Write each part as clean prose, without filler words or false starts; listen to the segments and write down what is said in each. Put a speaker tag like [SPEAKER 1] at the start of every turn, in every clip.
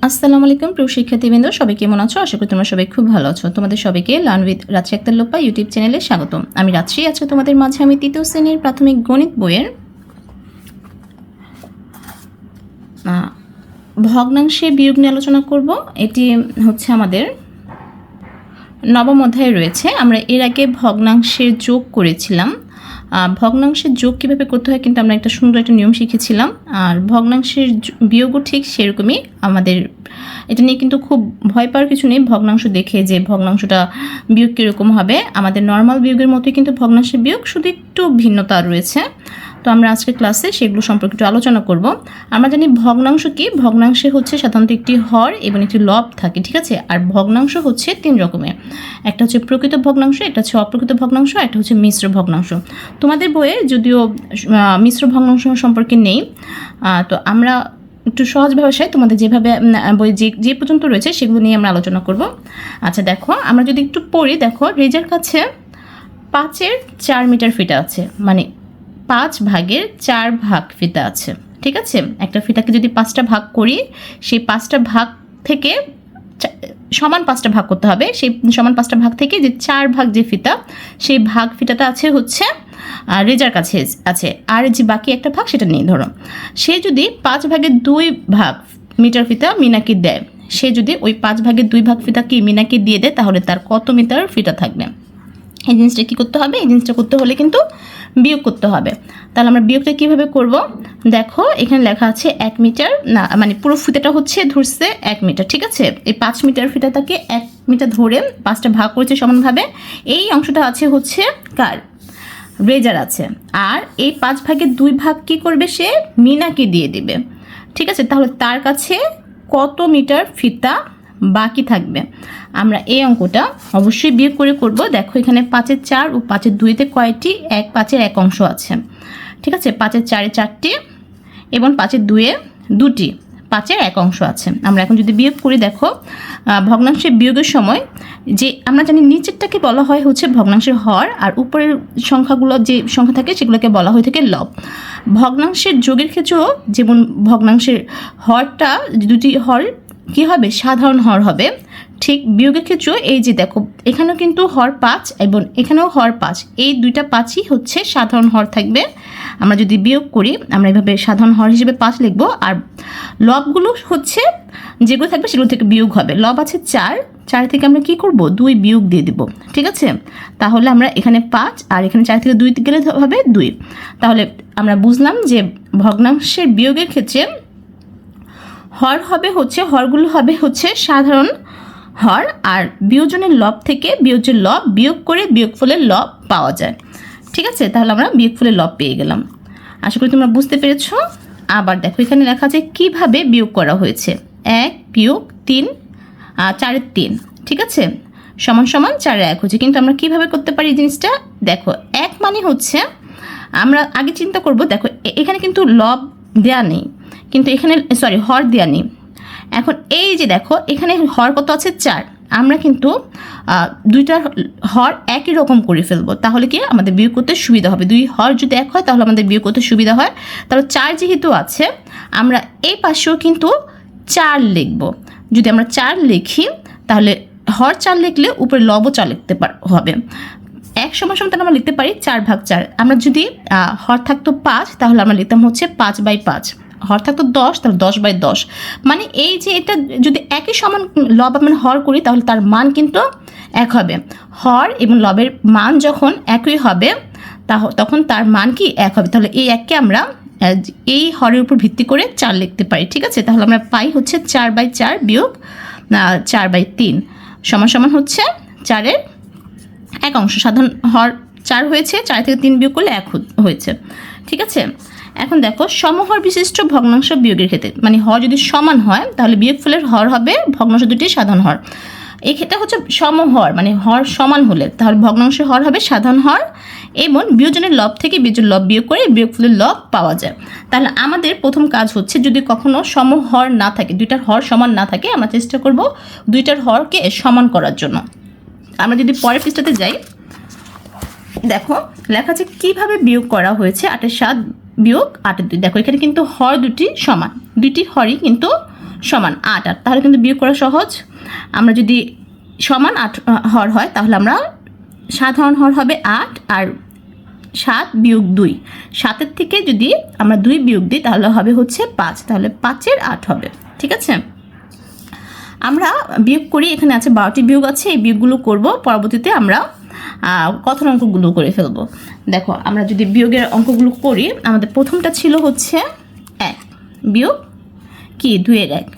[SPEAKER 1] আসসালামু আলাইকুম প্রিয় শিক্ষার্থীবৃন্দ, সবাই কেমন আছো? আশা করি তোমরা সবাই খুব ভালো আছো। তোমাদের সবাইকে লার্ন উইথ রাত্রি আক্তার লোপা ইউটিউব চ্যানেলে স্বাগতম। আমি রাত্রি। আজকে তোমাদের মাঝে আমি তৃতীয় শ্রেণীর প্রাথমিক গণিত বইয়ের ভগ্নাংশে বিয়োগ নিয়ে আলোচনা করব। এটি হচ্ছে আমাদের নবম অধ্যায়ে রয়েছে। আমরা এর আগে ভগ্নাংশের যোগ করেছিলাম। ভগ্নাংশের যোগ কীভাবে করতে হয় কিন্তু আমরা একটা সুন্দর একটা নিয়ম শিখেছিলাম। আর ভগ্নাংশের বিয়োগও ঠিক সেরকমই। আমাদের এটা নিয়ে কিন্তু খুব ভয় পাওয়ার কিছু নেই। ভগ্নাংশ দেখে যে ভগ্নাংশটা বিয়োগ কীরকম হবে, আমাদের নর্মাল বিয়োগের মতোই কিন্তু ভগ্নাংশের বিয়োগ, শুধু একটু ভিন্নতা রয়েছে। তো আমরা আজকের ক্লাসে সেগুলো সম্পর্কে একটু আলোচনা করব। আমরা জানি ভগ্নাংশ কি। ভগ্নাংশে হচ্ছে সাধারণত একটি হর এবং একটি লব থাকে, ঠিক আছে। আর ভগ্নাংশ হচ্ছে তিন রকমের। একটা হচ্ছে প্রকৃত ভগ্নাংশ, একটা হচ্ছে অপ্রকৃত ভগ্নাংশ, একটা হচ্ছে মিশ্র ভগ্নাংশ। তোমাদের বইয়ে যদিও মিশ্র ভগ্নাংশ সম্পর্কে নেই, তো আমরা একটু সহজ ভাষায় তোমাদের যেভাবে বই যে পর্যন্ত রয়েছে সেগুলো নিয়ে আমরা আলোচনা করব। আচ্ছা দেখো, আমরা যদি একটু পড়ি, দেখো রেজার কাছে 5-এর 4 মিটার ফিতা আছে, মানে 5 ভাগের 4 ভাগ ফিতা আছে, ঠিক আছে। একটা ফিতাকে যদি 5টা ভাগ করি, সেই 5টা ভাগ থেকে সমান 5টা ভাগ করতে হবে। সেই সমান 5টা ভাগ থেকে যে 4 ভাগ যে ফিতা, সেই ভাগ ফিতাটা আছে হচ্ছে রেজার কাছে আছে। আর যে বাকি একটা ভাগ সেটা নেই। ধরো সে যদি 5 ভাগের 2 ভাগ মিটার ফিতা মিনাকে দেয়, সে যদি ওই 5 ভাগের 2 ভাগ ফিতা কি মিনাকে দিয়ে দেয়, তাহলে তার কত মিটার ফিতা থাকবে? এই জিনিসটা কী করতে হবে? এই জিনিসটা করতে হলে কিন্তু বিয়োগ করতে হবে। তাহলে আমরা বিয়োগটা কীভাবে করব? দেখো এখানে লেখা আছে 1 মিটার, না মানে পুরো ফিতাটা হচ্ছে ধরছে 1 মিটার, ঠিক আছে। এই 5 মিটার ফিতাটাকে 1 মিটার ধরে 5টা ভাগ করেছে সমানভাবে। এই অংশটা আছে হচ্ছে কার? রেজার আছে। আর এই 5 ভাগের 2 ভাগ কি করবে? সে মিনাকে দিয়ে দিবে, ঠিক আছে। তাহলে তার কাছে কত মিটার ফিতা বাকি থাকবে? আমরা এই অঙ্কটা অবশ্যই বিয়োগ করে করব। দেখো এখানে 5-এর 4 ও 5-এর 2-তে কয়টি? 5-এর 1 অংশ আছে, ঠিক আছে। 5-এর 4-এ 4টি এবং 5-এর 2-এ 2টি, 5-এর 1 অংশ আছে। আমরা এখন যদি বিয়োগ করি, দেখো ভগ্নাংশের বিয়োগের সময় যে আমরা জানি নিচেরটাকে বলা হয় হচ্ছে ভগ্নাংশের হর, আর উপরের সংখ্যাগুলো যে সংখ্যা থাকে সেগুলোকে বলা হয়ে থাকে লব। ভগ্নাংশের যোগের ক্ষেত্রেও যেমন ভগ্নাংশের হরটা দুটি হর কী হবে? সাধারণ হর হবে। ঠিক বিয়োগের ক্ষেত্রেও এই যে দেখো এখানেও কিন্তু হর 5 এবং এখানেও হর 5, এই দুইটা 5ই হচ্ছে সাধারণ হর থাকবে। আমরা যদি বিয়োগ করি, আমরা এভাবে সাধারণ হর হিসেবে 5 লিখবো। আর লবগুলো হচ্ছে যেগুলো থাকবে সেগুলো থেকে বিয়োগ হবে। লব আছে 4 থেকে আমরা কি করব? 2 বিয়োগ দিয়ে দিব, ঠিক আছে। তাহলে আমরা এখানে 5 আর এখানে 4 থেকে 2 গেলে হবে 2। তাহলে আমরা বুঝলাম যে ভগ্নাংশের বিয়োগের ক্ষেত্রে হর হবে হচ্ছে, হরগুলো হবে হচ্ছে সাধারণ হর, আর বিয়োজনের লব থেকে বিয়োজের লব বিয়োগ করে বিয়োগফলের লব পাওয়া যায়, ঠিক আছে। তাহলে আমরা বিয়োগফলের লব পেয়ে গেলাম। আশা করি তোমরা বুঝতে পেরেছো। আবার দেখো এখানে লেখা আছে কিভাবে বিয়োগ করা হয়েছে। 1 বিয়োগ 3, 4-এর 3, ঠিক আছে, সমান সমান 4-এর 1 হচ্ছে। কিন্তু আমরা কিভাবে করতে পারি এই জিনিসটা? দেখো 1 মানে হচ্ছে, আমরা আগে চিন্তা করব, দেখো এখানে কিন্তু লব দেয়া নেই, কিন্তু এখানে হর দেয়া নেই। এখন এই যে দেখো এখানে হর কত আছে? 4। আমরা কিন্তু দুইটার হর একই রকম করে ফেলবো, তাহলে কি আমাদের বিয়োগ করতে সুবিধা হবে। 2 হর যদি 1 হয় তাহলে আমাদের বিয়োগ করতে সুবিধা হয়। তাহলে 4 যেহেতু আছে, আমরা এই পাশেও কিন্তু 4 লিখব। যদি আমরা 4 লিখি তাহলে হর 4 লিখলে উপরে লবও 4 লিখতে হবে। 1 সমান সমান তাহলে আমরা লিখতে পারি 4 ভাগ 4। আমরা যদি হর থাকতো 5 তাহলে আমরা লিখতাম হচ্ছে 5/5। হর থাকতো 10 তাহলে 10/10। মানে এই যে এটা যদি একই সমান লব আমরা হর করি তাহলে তার মান কিন্তু 1 হবে। হর এবং লবের মান যখন একই হবে তখন তার মান কি 1 হবে। তাহলে এই 1কে আমরা এই হরের উপর ভিত্তি করে 4 লিখতে পারি, ঠিক আছে। তাহলে আমরা পাই হচ্ছে 4/4 বিয়োগ 4/3 সমান সমান হচ্ছে 4-এর 1 অংশ। সাধারণ হর 4 হয়েছে, 4 থেকে 3 বিয়োগ করলে 1 হয়েছে, ঠিক আছে। এখন দেখো সমহর বিশিষ্ট ভগ্নাংশ বিয়োগের ক্ষেত্রে, মানে হর যদি সমান হয় তাহলে বিয়োগফলের হর হবে ভগ্নাংশ দুটি সাধারণ হর। এই ক্ষেত্রে হচ্ছে সমহর, মানে হর সমান হলে তাহলে ভগ্নাংশের হর হবে সাধারণ হর এবং বিয়োজনের লব থেকে বিয়োজের লব বিয়োগ করে বিয়োগফলের লব পাওয়া যায়। তাহলে আমাদের প্রথম কাজ হচ্ছে, যদি কখনো সমহর না থাকে, দুইটার হর সমান না থাকে, আমরা চেষ্টা করব দুইটার হরকে সমান করার জন্য। আমরা যদি পরের পৃষ্ঠাতে যাই, দেখো লেখা আছে কিভাবে বিয়োগ করা হয়েছে। 8-এর 7 বিয়োগ 8-এর 2। দেখো এখানে কিন্তু হর দুটি সমান, দুটি হরই কিন্তু সমান 8 8, তাহলে কিন্তু বিয়োগ করা সহজ। আমরা যদি সমান 8 হর হয় তাহলে আমরা সাধারণ হর হবে 8 আর 7 বিয়োগ 2, 7-এর থেকে যদি আমরা 2 বিয়োগ দিই তাহলে হবে হচ্ছে 5, তাহলে 5-এর 8 হবে। ঠিক আছে, আমরা বিয়োগ করি, এখানে আছে 12টি বিয়োগ আছে, এই বিয়োগগুলো করব, পরবর্তীতে আমরা কথন অঙ্কগুলো করে ফেলবো। দেখো আমরা যদি বিয়োগের অঙ্কগুলো করি, আমাদের প্রথমটা ছিল হচ্ছে 1 বিয়োগ কি 2-এর 1।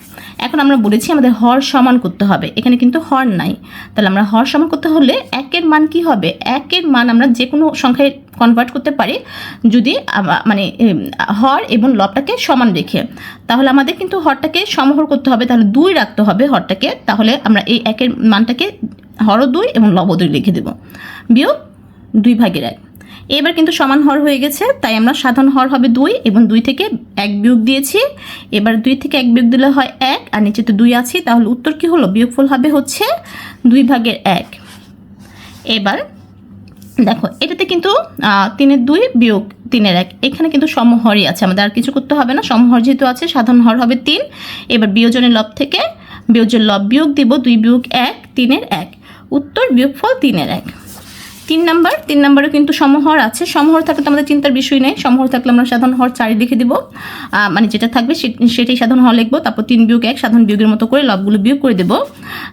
[SPEAKER 1] এখন আমরা বলেছি আমাদের হর সমান করতে হবে, এখানে কিন্তু হর নাই, তাহলে আমরা হর সমান করতে হলে 1-এর মান কি হবে, 1-এর মান আমরা যে কোনো সংখ্যায় কনভার্ট করতে পারি যদি মানে হর এবং লবটাকে সমান রেখে। তাহলে আমাদের কিন্তু হরটাকে সমহর করতে হবে, তাহলে 2 রাখতে হবে হরটাকে, তাহলে আমরা এই 1-এর মানটাকে হরও 2 এবং লবও 2 লিখে দেব, বিয়োগ 2/1। এবার কিন্তু সমান হর হয়ে গেছে, তাই আমরা সাধারণ হর হবে 2 এবং 2 থেকে 1 বিয়োগ দিয়েছি। এবার 2 থেকে 1 বিয়োগ দিলে হয় 1, আর নিচে তো 2 আছে, তাহলে উত্তর কি হলো, বিয়োগফল হবে হচ্ছে 2/1। এবার দেখো এটাতে কিন্তু 3-এর 2 বিয়োগ 3-এর 1, এখানে কিন্তু সমহরই আছে, আমাদের আর কিছু করতে হবে না, সমহর যেহেতু আছে সাধারণ হর হবে 3। এবার বিয়োজনের লব থেকে বিয়োজের লব বিয়োগ দিব, 2 বিয়োগ 1 3-এর 1, উত্তর বিয়োগফল 3-এর 1। 3 নাম্বারও কিন্তু সমহর আছে, সমহর থাকলে তো আমাদের চিন্তার বিষয় নেই, সমহর থাকলে আমরা সাধারণ হর 4 লিখে দিব, মানে যেটা থাকবে সেটাই সাধারণ হর লিখবো, তারপর 3 বিয়োগ 1 সাধারণ বিয়োগের মতো করে লবগুলো বিয়োগ করে দেব,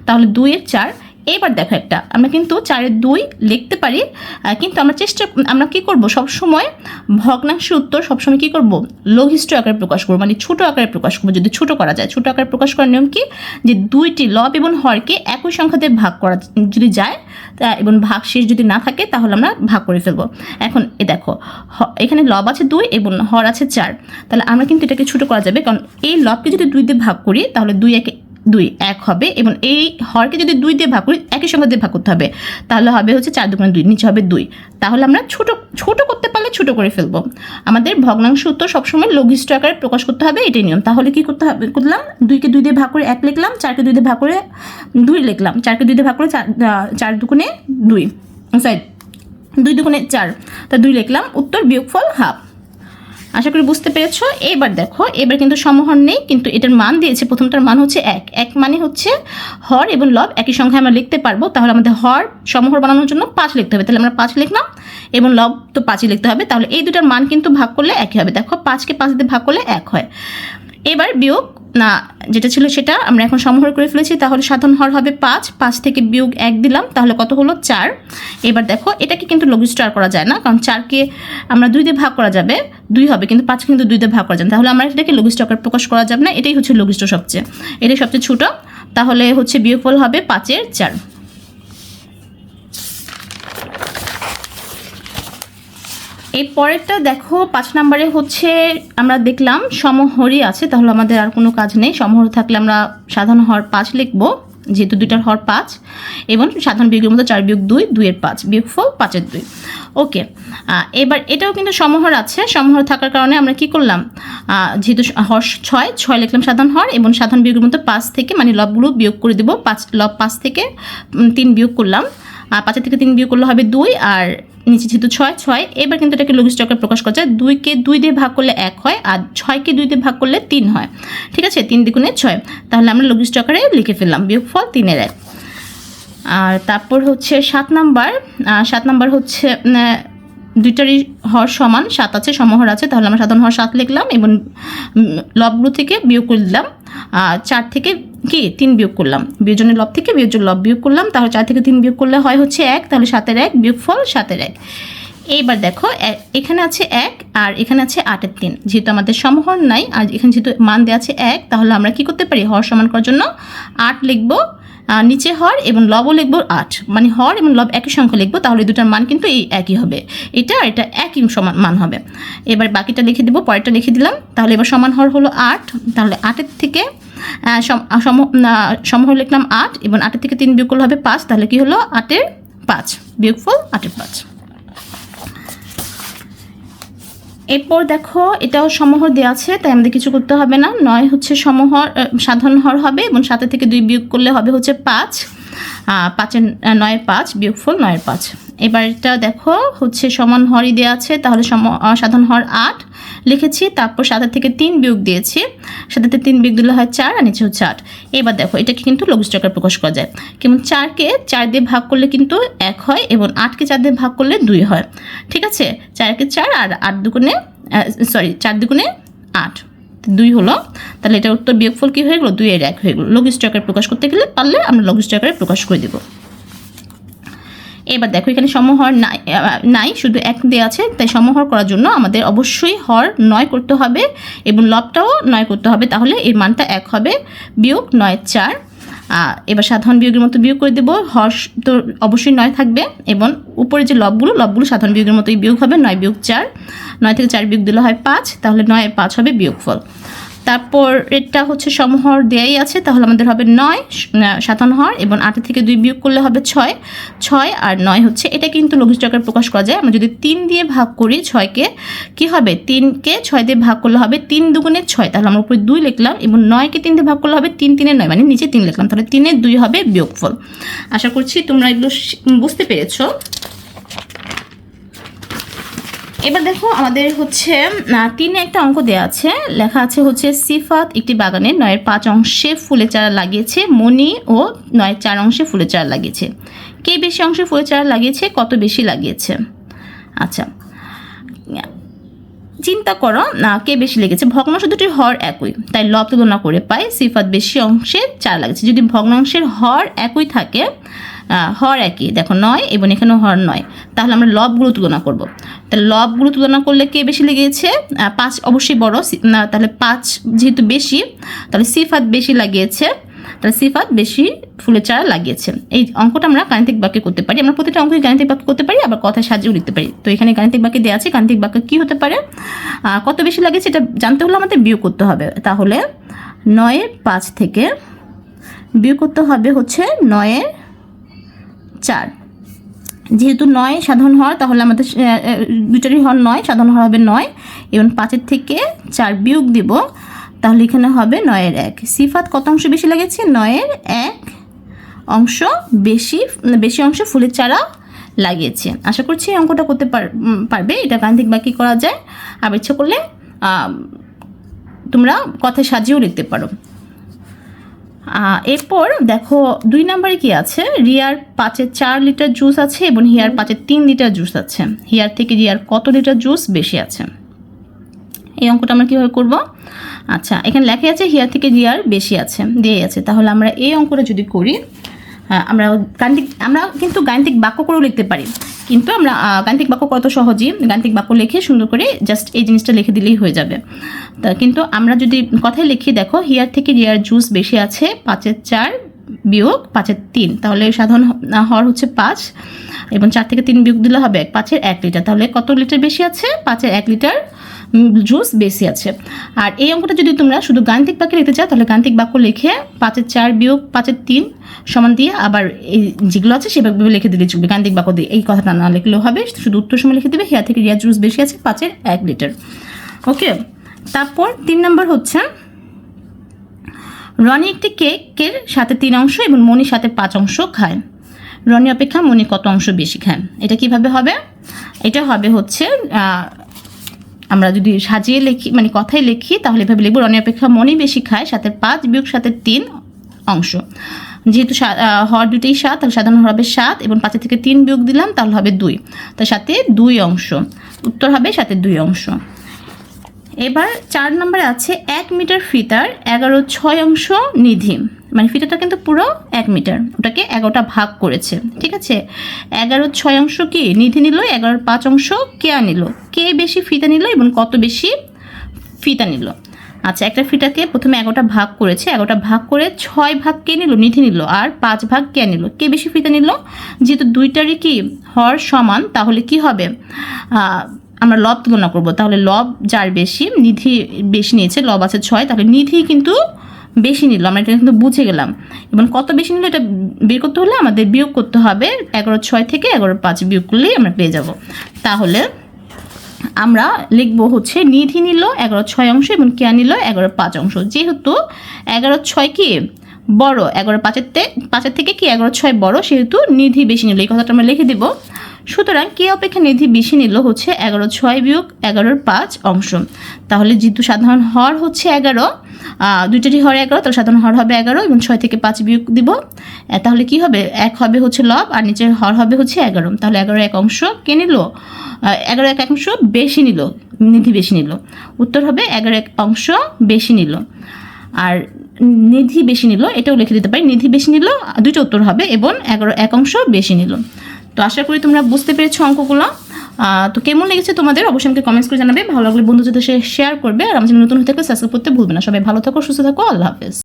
[SPEAKER 1] তাহলে 2-এর 4। এবার দেখো একটা আমরা কিন্তু 4-এর 2 লিখতে পারি, কিন্তু আমরা কি করব, সবসময় ভগ্নাংশের উত্তর সবসময় কি করব, লঘিষ্ঠ আকারে প্রকাশ করব, মানে ছোট আকারে প্রকাশ করব, যদি ছোট করা যায়। ছোট আকারে প্রকাশ করার নিয়ম কি, যে 2টি লব এবং হরকে একই সংখ্যাতে ভাগ করা যদি যায় এবং ভাগশেষ যদি না থাকে তাহলে আমরা ভাগ করে ফেলবো। এখন দেখো এখানে লব আছে 2 এবং হর আছে 4, তাহলে আমরা কিন্তু এটাকে ছোট করা যাবে, কারণ এই লবকে যদি 2 দিয়ে ভাগ করি তাহলে 2 1 হবে, এবং এই হরকে যদি 2 দিয়ে ভাগ করি একই সংখ্যা দিয়ে ভাগ করতে হবে, তাহলে হবে হচ্ছে 4 2 2, নিচে হবে 2, তাহলে আমরা ছোট করতে পারলে ছোট করে ফেলবো। আমাদের ভগ্নাংশ উত্তর সবসময় লঘিষ্ঠ আকারে প্রকাশ করতে হবে, এটাই নিয়ম। তাহলে কি করতে হবে, করলাম 2কে 2 দিয়ে ভাগ করে 1 লিখলাম, 4কে 2 দিয়ে ভাগ করে 2 লিখলাম, 4কে 2 দিয়ে ভাগ করে 4 2 2, সরি 2 2 4, তা 2 লিখলাম, উত্তর বিয়োগফল হাফ। আশা করি বুঝতে পেরেছো। এবার দেখো এবার কিন্তু সমহর নেই, কিন্তু এটার মান দিয়েছে, প্রথমটার মান হচ্ছে 1 মানে হচ্ছে হর এবং লব একই সংখ্যায় আমরা লিখতে পারবো, তাহলে আমাদের হর সমহর বানানোর জন্য 5 লিখতে হবে, তাহলে আমরা 5 লিখলাম, এবং লব তো 5ই লিখতে হবে, তাহলে এই দুটার মান কিন্তু ভাগ করলে একই হবে। দেখো 5কে 5 দিয়ে ভাগ করলে 1 হয়। এবার বিয়োগ না যেটা ছিল সেটা আমরা এখন সমহর করে ফেলেছি, তাহলে সাধারণ হর হবে 5 থেকে বিয়োগ 1 দিলাম, তাহলে কত হলো 4। এবার দেখো এটাকে কিন্তু লঘিষ্ঠ আর করা যায় না, কারণ 4কে আমরা 2 দিয়ে ভাগ করা যাবে 2 হবে, কিন্তু 5 কিন্তু 2 দিয়ে ভাগ করা যায় না, তাহলে আমরা এটাকে লঘিষ্ঠ আকারে প্রকাশ করা যাবে না, এটাই হচ্ছে লঘিষ্ঠ এটাই সবচেয়ে ছোট, তাহলে হচ্ছে বিয়োগফল হবে 5-এর 4। এই পরেরটা দেখো 5 নম্বরে হচ্ছে আমরা দেখলাম সমহরই আছে, তাহলে আমাদের আর কোনো কাজ নেই, সমহর থাকলে আমরা সাধারণ হর 5 লিখবো, যেহেতু দুইটার হর 5, এবং সাধারণ বিয়োগের মধ্যে 4 বিয়োগ 2 2-এর 5, বিয়োগফল 5-এর 2। ওকে, এবার এটাও কিন্তু সমহর আছে, সমহর থাকার কারণে আমরা কি করলাম, যেহেতু হর 6 লিখলাম সাধারণ হর, এবং সাধারণ বিয়োগের মধ্যে 5 থেকে মানে লবগুলো বিয়োগ করে দেবো, লব 5 থেকে 3 বিয়োগ করলাম, 5 থেকে 3 বিয়োগ করলে হবে 2, আর নিচে যেহেতু 6 এবার কিন্তু এটাকে লঘিষ্ঠ আকারে প্রকাশ করা যায়, 2কে 2 দিয়ে ভাগ করলে 1 হয়, আর 6কে 2 দিয়ে ভাগ করলে 3 হয়। ঠিক আছে, 3 দ্বিগুণে 6, তাহলে আমরা লঘিষ্ঠ আকারে লিখে ফেললাম, বিয়োগফল 3-এর 1। আর তারপর হচ্ছে 7 নাম্বার হচ্ছে দুইটারই হর সমান, 7 আছে, সমহর আছে, তাহলে আমরা সাধারণ হর 7 লিখলাম, এবং লবগুলো থেকে বিয়োগ করে দিলাম, 4 থেকে 3 বিয়োগ করলাম, বিয়োজনের লব থেকে বিয়োজনের লব বিয়োগ করলাম, তাহলে 4 থেকে 3 বিয়োগ করলে হয় হচ্ছে 1, তাহলে 7-এর 1, বিয়োগফল 7-এর 1। এইবার দেখো এখানে আছে 1 আর এখানে আছে 8-এর 3, যেহেতু আমাদের সমহর নাই আর এখানে যেহেতু মান দেওয়া আছে 1, তাহলে আমরা কি করতে পারি, হর সমান করার জন্য 8 লিখবো, নিচে হর এবং লবও লিখবো 8, মানে হর এবং লব একই সংখ্যা লিখবো, তাহলে দুটার মান কিন্তু এই একই হবে, এটা একই সমান মান হবে। এবার বাকিটা লিখে দেবো, পরেরটা লিখে দিলাম, তাহলে এবার সমান হর হলো 8, তাহলে 8-এর থেকে সমহর লিখলাম 8, এবং 8-এর থেকে 3 বিয়োগ করলে হবে 5, তাহলে কি হলো 8-এর 5, বিয়োগফল 8-এর 5। এরপর দেখো এটাও সমহর দেওয়া আছে, তাই আমাদের কিছু করতে হবে না, 9 হচ্ছে সমহর সাধারণ হর হবে, এবং 7 থেকে 2 বিয়োগ করলে হবে হচ্ছে 5, 5 9 5 বিয়োগফল 9 5। এবার এটা দেখো হচ্ছে সমান হরই দেওয়া আছে, তাহলে সাধারণ হর 8 লিখেছি, তারপর 7 থেকে 3 বিয়োগ দিয়েছি, 7 থেকে 3 বিয়োগ দিলে হয় 4 আর নিচে হচ্ছে 8। এবার দেখো এটাকে কিন্তু লঘিষ্ঠ আকারে প্রকাশ করা যায়, কেমন 4কে 4 দিয়ে ভাগ করলে কিন্তু 1 হয় এবং 8কে 4 দিয়ে ভাগ করলে 2 হয়। ঠিক আছে, 4কে 4 আর 4 দুগুণে 8, 2 হলো। তাহলে এটা উত্তর বিয়োগফল কি হয়ে গেল, 2 এর 1 হয়ে গেল। লঘিষ্ঠ আকারে প্রকাশ করতে গেলে পারলে আমরা লঘিষ্ঠ আকারে প্রকাশ করে দেব। এবার দেখো এখানে সমহর নাই, শুধু 1 দেওয়া আছে, তাই সমহর করার জন্য আমাদের অবশ্যই হর 9 করতে হবে এবং লবটাও 9 করতে হবে, তাহলে এর মানটা 1 হবে। বিয়োগ 9 4। এবার সাধারণ বিয়োগের মতো বিয়োগ করে দেব, হর তো অবশ্যই 9 থাকবে এবং উপরে যে লবগুলো সাধারণ বিয়োগের মতোই বিয়োগ হবে। 9 বিয়োগ 4, 9 থেকে 4 বিয়োগ দিলে হয় 5, তাহলে 9 5 হবে বিয়োগফল। তারপর এটা হচ্ছে সমহর দেয়াই আছে, তাহলে আমাদের হবে 9 সাধারণ হর এবং 8 থেকে 2 বিয়োগ করলে হবে 6, 6 আর 9 হচ্ছে। এটা কিন্তু লঘিষ্ঠ আকারে প্রকাশ করা যায়। আমরা যদি 3 দিয়ে ভাগ করি 6কে, কি হবে, 3কে 6 দিয়ে ভাগ করলে হবে 3 দুগুণে 6, তাহলে আমরা উপরে 2 লিখলাম এবং 9কে 3 দিয়ে ভাগ করলে হবে 3 3 9, মানে নিচে 3 লিখলাম, তাহলে 3 এর 2 হবে বিয়োগফল। আশা করছি তোমরা এগুলো বুঝতে পেরেছো। এবার দেখো আমাদের হচ্ছে 3 একটা অঙ্ক দেওয়া আছে, লেখা আছে হচ্ছে সিফাত একটি বাগানে 9 5 অংশে ফুলের চারা লাগিয়েছে, মনি ও 9 4 অংশে ফুলের চারা লাগিয়েছে। কে বেশি অংশে ফুলের চারা লাগিয়েছে, কত বেশি লাগিয়েছে? আচ্ছা, চিন্তা করো কে বেশি লেগেছে। ভগ্নাংশ দুটির হর একই, তাই লব তুলনা করে পাই সিফাত বেশি অংশে চারা লাগিয়েছে। যদি ভগ্নাংশের হর একই থাকে, হর একই, দেখো 9 এবং এখানেও হর 9, তাহলে আমরা লবগুলো তুলনা করব। তাহলে লবগুলো তুলনা করলে কে বেশি লেগেছে, 5 অবশ্যই বড়, তাহলে 5 যেহেতু বেশি, তাহলে সিফাত বেশি লাগিয়েছে, তাহলে সিফাত বেশি ফুলের চারা লাগিয়েছে। এই অঙ্কটা আমরা গাণিতিক বাক্যে করতে পারি, আমরা প্রতিটা অঙ্কই গাণিতিক বাক্য করতে পারি, আবার কথায় সাজিয়েও লিখতে পারি। তো এখানে গাণিতিক বাক্যে দেওয়া আছে, গাণিতিক বাক্য কী হতে পারে, কত বেশি লাগিয়েছে এটা জানতে হলে আমাদের বিয়োগ করতে হবে। তাহলে 9 5 থেকে বিয়োগ করতে হবে হচ্ছে 9 4। যেহেতু 9 সাধারণ হর, তাহলে আমাদের দুটারই হর 9, সাধারণ হর হবে 9 এবং 5 থেকে 4 বিয়োগ দিব, তাহলে এখানে হবে 9 এর 1। সিফাত কত অংশ বেশি লেগেছে, 9 এর 1 অংশ বেশি অংশ ফুলের চারা লাগিয়েছে। আশা করছি এই অঙ্কটা করতে পারবে, এটা গাণিতিক বাক্যে করা যায়, আবার ইচ্ছা করলে তোমরা কথায় সাজিয়েও লিখতে পারো। এরপর দেখো 2 নম্বরে কি আছে, রিয়ার 5-এ 4 লিটার জুস আছে এবং হিয়ার 5-এ 3 লিটার জুস আছে। হিয়ার থেকে রিয়ার কত লিটার জুস বেশি আছে? এই অঙ্কটা আমরা কীভাবে করব? আচ্ছা, এখানে লেখা আছে হিয়ার থেকে রিয়ার বেশি আছে, দিয়ে আছে, তাহলে আমরা এই অঙ্কটা যদি করি, আমরা কিন্তু গাণিতিক বাক্য করেও লিখতে পারি, কিন্তু আমরা গাণিতিক বাক্য কত সহজেই গাণিতিক বাক্য লিখে সুন্দর করে জাস্ট এই জিনিসটা লিখে দিলেই হয়ে যাবে। তা কিন্তু আমরা যদি কথায় লিখি, দেখো হিয়ার থেকে রিয়ার জুস বেশি আছে 5-এর 4 বিয়োগ 5-এর 3, তাহলে সাধারণ হর হচ্ছে 5 এবং 4 থেকে 3 বিয়োগ দিলে হবে 5-এর 1 লিটার, তাহলে কত লিটার বেশি আছে, 5-এর 1 লিটার জুস বেশি আছে। আর এই অঙ্কটা যদি তোমরা শুধু গাণিতিক বাক্যে লিখতে চাও, তাহলে গাণিতিক বাক্য লিখে 5-এর 4 বিয়োগ 5-এর 3 সমান দিয়ে আবার এই যেগুলো আছে সেভাবে লিখে দিলে চলবে। গাণিতিক বাক্য দিয়ে এই কথাটা না লিখলেও হবে, শুধু উত্তর সময় লিখে দেবে হিয়ার থেকে রিয়ার জুস বেশি আছে 5-এর 1 লিটার। ওকে, তারপর 3 নম্বর হচ্ছে রনি একটি কেকের সাথে 3 অংশ এবং মনির সাথে 5 অংশ খায়। রনি অপেক্ষা মনি কত অংশ বেশি খায়? এটা কিভাবে হবে? এটা হবে হচ্ছে আমরা যদি সাজিয়ে লিখি, মানে কথায় লিখি, তাহলে এভাবে লিখবো, রনি অপেক্ষা মনি বেশি খায় 7-এর 5 বিয়োগ 7-এর 3 অংশ। যেহেতু হর দুটোই 7, তাহলে সাধারণ হর হবে 7 এবং 5 থেকে 3 বিয়োগ দিলাম, তাহলে হবে 2, তার সাথে 2 অংশ, উত্তর হবে 7-এর 2 অংশ। এবার 4 নম্বরে আছে 1 মিটার ফিতার 11/6 অংশ নিধি, মানে ফিতাটা কিন্তু পুরো 1 মিটার, ওটাকে 11টা ভাগ করেছে। ঠিক আছে, 11/6 অংশ কি নিধি নিল, 11/5 অংশ কেয়া নিল, কে বেশি ফিতা নিল এবং কত বেশি ফিতা নিল? আচ্ছা, একটা ফিতাকে প্রথমে 11টা ভাগ করেছে, 11টা ভাগ করে 6 ভাগ কে নিল, নিধি নিল, আর 5 ভাগ কে নিল, কে বেশি ফিতা নিল। যেহেতু দুইটারই কি হর সমান, তাহলে কি হবে, আমরা লব তুলনা করব, তাহলে লব যার বেশি, নিধি বেশি নিয়েছে, লব আছে 6, তাহলে নিধি কিন্তু বেশি নিল, আমরা এটা কিন্তু বুঝে গেলাম। এবং কত বেশি নিল এটা বের করতে হলে আমাদের বিয়োগ করতে হবে, 11/6 থেকে 11/5 বিয়োগ করলেই আমরা পেয়ে যাব। তাহলে আমরা লিখব হচ্ছে নিধি নিল 11/6 অংশ এবং কেয়া নিল 11/5 অংশ। যেহেতু 11/6 কি বড়, 11 5-এর থেকে কি 11/6 বড়, সেহেতু নিধি বেশি নিল, এই কথাটা আমরা লিখে দিব। সুতরাং কে অপেক্ষা নিধি বেশি নিল হচ্ছে 11/6 বিয়োগ 11/5 অংশ। তাহলে যেহেতু সাধারণ হর হচ্ছে 11, দুইটারই হর 11, তাহলে সাধারণ হর হবে 11 এবং 6 থেকে 5 বিয়োগ দিব। তাহলে কি হবে, 1 হবে হচ্ছে লব আর নিচের হর হবে হচ্ছে 11। তাহলে 11 অংশ কে নিল, 11 অংশ বেশি নিল, নিধি বেশি নিল। উত্তর হবে 11 অংশ বেশি নিল। আর নিধি বেশি নিল এটাও লিখে দিতে পারি, নিধি বেশি নিল দুইটা উত্তর হবে এবং 11 অংশ বেশি নিল। তো আশা করি তোমরা বুঝতে পেরেছো অঙ্কগুলো। তো কেমন লেগেছে তোমাদের অবশ্যই আমাকে কমেন্টস করে জানাবে, ভালো লাগলে বন্ধুদের সাথে শেয়ার করবে, আর আমার চ্যানেল নতুন হতে থাকলে সাবস্ক্রাইব করতে ভুলবে না। সবাই ভালো থাকো, সুস্থ থাকো, আল্লাহ হাফেজ।